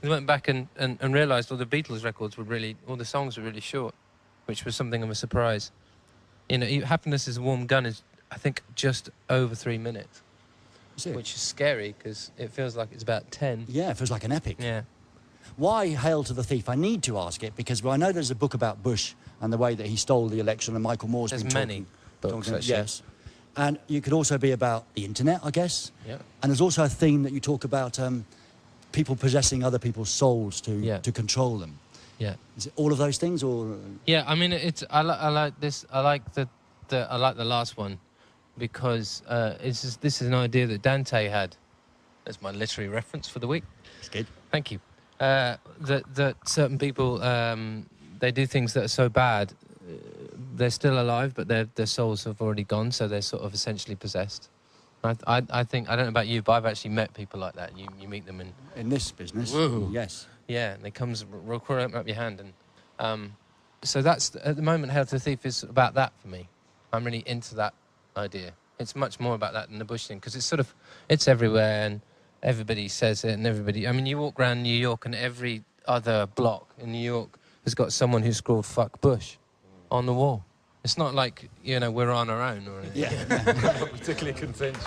I went back and realised all the Beatles records were all the songs were really short, which was something of a surprise. You know, Happiness is a Warm Gun is, I think, just over 3 minutes. Which is scary because it feels like it's about 10. Yeah, it feels like an epic. Yeah. Why Hail to the Thief? I need to ask it because I know there's a book about Bush and the way that he stole the election, and Michael Moore's been many books, actually. Yes. And you could also be about the internet, I guess. Yeah. And there's also a theme that you talk about people possessing other people's souls to control them. Yeah. Is it all of those things, or? Yeah, I mean, I like this. I like the last one because this is an idea that Dante had. That's my literary reference for the week. It's good. Thank you. That certain people they do things that are so bad, they're still alive, but their souls have already gone, so they're sort of essentially possessed. I think, I don't know about you, but I've actually met people like that. You meet them in this business. Whoa. Yes. Yeah, and they comes open up your hand, and so that's at the moment. Hail to the Thief is about that for me. I'm really into that idea. It's much more about that than the Bush thing because it's everywhere and everybody says it and everybody. I mean, you walk around New York and every other block in New York has got someone who scrawled "fuck Bush" on the wall. It's not like, you know, we're on our own or anything. Yeah. Not particularly contentious.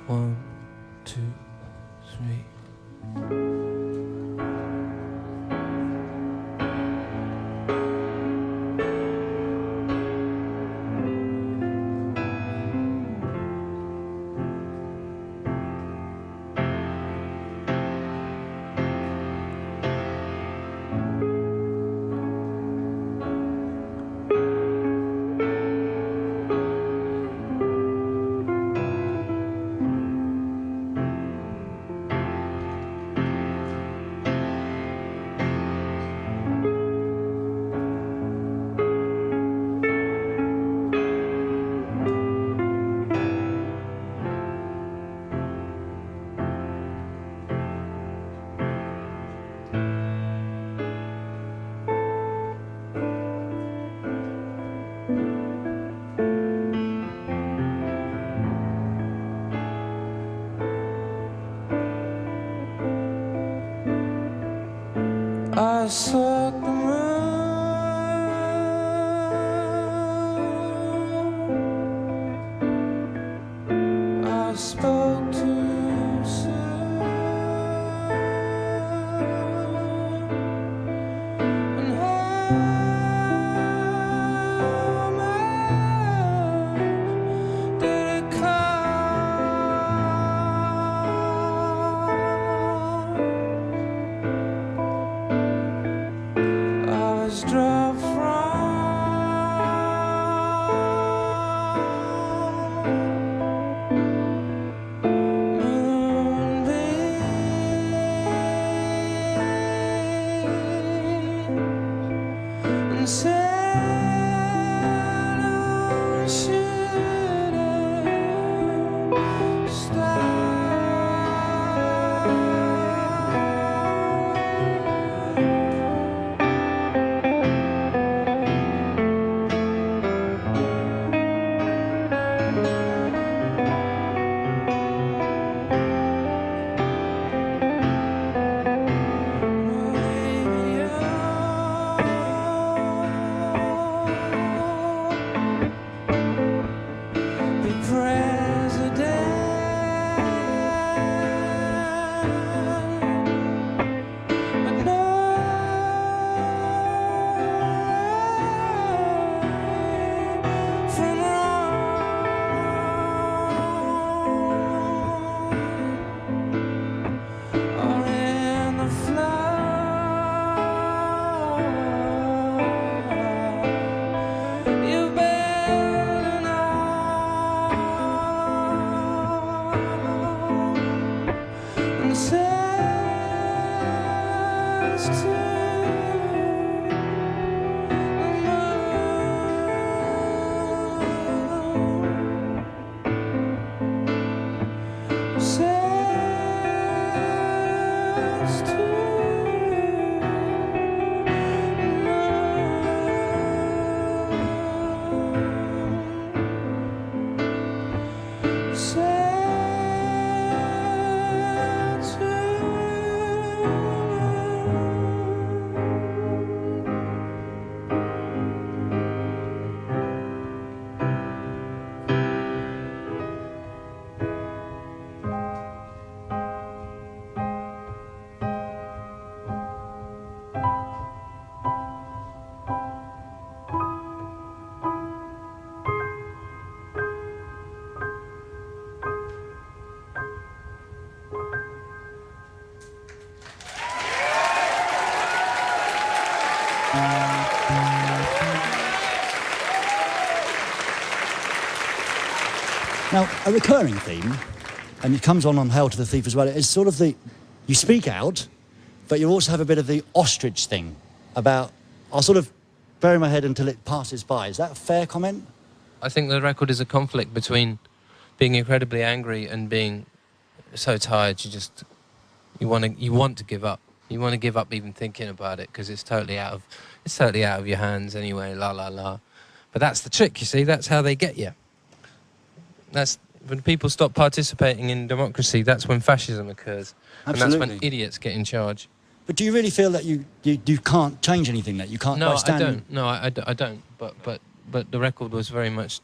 One, two, three. I saw the moon. I spoke too soon. And how much did it cost? I was dropped and said I shouldn't stop. Now, a recurring theme, and it comes on Hail to the Thief as well, is sort of you speak out, but you also have a bit of the ostrich thing about, I'll sort of bury my head until it passes by. Is that a fair comment? I think the record is a conflict between being incredibly angry and being so tired you want to give up. You want to give up even thinking about it because it's totally out of your hands anyway. La la la. But that's the trick, you see. That's how they get you. That's when people stop participating in democracy. That's when fascism occurs, Absolutely. and that's when idiots get in charge. But do you really feel that you can't change anything? That you can't? No, by I don't. No, I don't. But the record was very much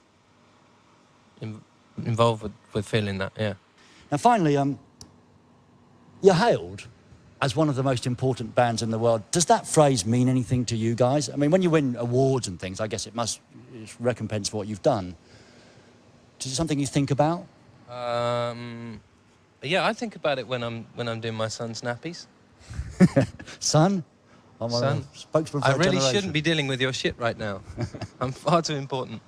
involved with feeling that. Yeah. Now, finally, you're hailed as one of the most important bands in the world. Does that phrase mean anything to you guys? I mean, when you win awards and things, I guess it's recompense for what you've done. Is it something you think about? Yeah, I think about it when I'm doing my son's nappies. Son? I'm Son, a spokesman for I a really generation. shouldn't be dealing with your shit right now. I'm far too important.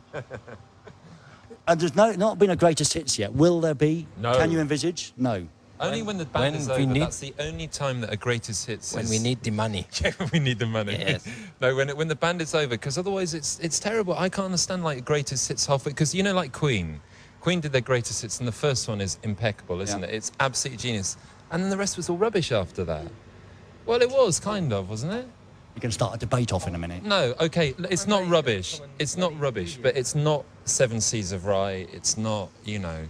And there's not been a greatest hits yet. Will there be? No. Can you envisage? No. Only when the band is over. we need- That's the only time that a greatest hits When is... we need the money. Yeah, when we need the money. Yes. No, when the band is over, because otherwise it's terrible. I can't understand like greatest hits halfway, because you know, like Queen did their greatest hits, and the first one is impeccable, isn't Yeah. it? It's absolutely genius, and then the rest was all rubbish after that. Well, it was kind of, wasn't it? You can start a debate off in a minute. No, okay, it's not rubbish. It's not rubbish, but it's not Seven Seas of Rye. It's not, you know.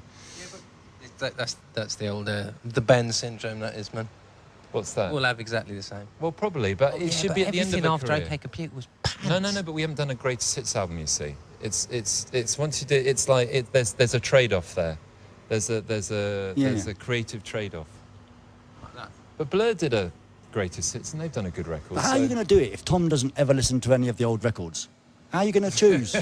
That's the old the Ben syndrome. That is, man. What's that? We'll have exactly the same. Well, probably, but it should be at the end of a after career. OK Computer was pants. No, but we haven't done a greatest hits album, you see. It's once you do, it's like there's a trade-off there. There's a creative trade-off. Like that. But Blur did a greatest hits, and they've done a good record. But how are you going to do it if Tom doesn't ever listen to any of the old records? How are you going to choose?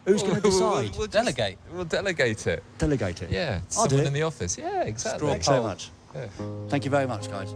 Who's going to decide? We'll Delegate. We'll delegate it. Delegate it. Yeah, I'll do someone it. in the office. Yeah, exactly. Thanks so much. Yeah. Thank you very much, guys.